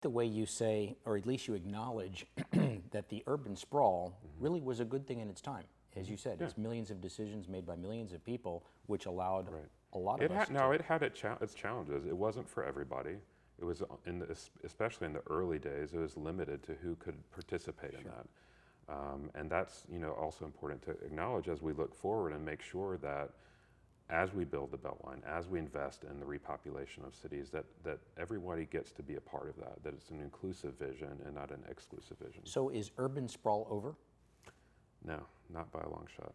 The way you say, or at least you acknowledge, that the urban sprawl really was a good thing in its time. As you said, it's millions of decisions made by millions of people, which allowed a lot of us to... It had its challenges. It wasn't for everybody. It was, especially in the early days, it was limited to who could participate in that. And that's also important to acknowledge as we look forward and make sure that as we build the Beltline, as we invest in the repopulation of cities, that everybody gets to be a part of that it's an inclusive vision and not an exclusive vision. So is urban sprawl over? No, not by a long shot.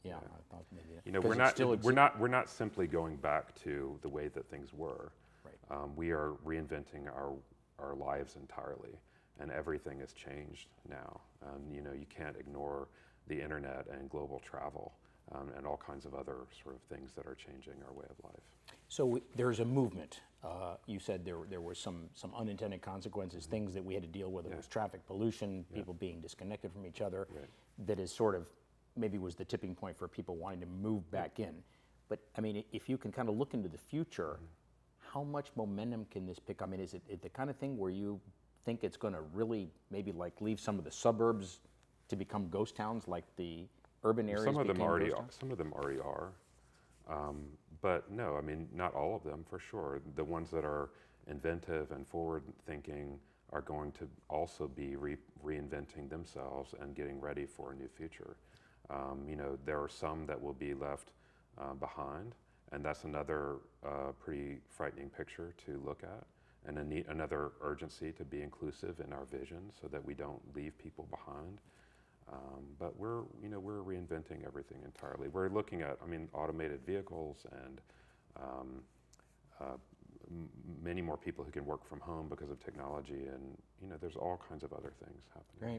Yeah, I thought maybe. We're not simply going back to the way that things were. Right. We are reinventing our lives entirely, and everything has changed now. You can't ignore the internet and global travel. And all kinds of other sort of things that are changing our way of life. So there's a movement. You said there were some unintended consequences, things that we had to deal with. It was traffic pollution, people being disconnected from each other. Right. That is sort of maybe was the tipping point for people wanting to move back in. But I mean, if you can kind of look into the future, how much momentum can this pick? I mean, is it the kind of thing where you think it's going to really maybe like leave some of the suburbs to become ghost towns, like the urban areas? Some of them already are. But no, I mean, not all of them for sure. The ones that are inventive and forward-thinking are going to also be reinventing themselves and getting ready for a new future. There are some that will be left behind, and that's another pretty frightening picture to look at, and another urgency to be inclusive in our vision so that we don't leave people behind. But we're reinventing everything entirely. We're looking at, automated vehicles and many more people who can work from home because of technology, and there's all kinds of other things happening. Great.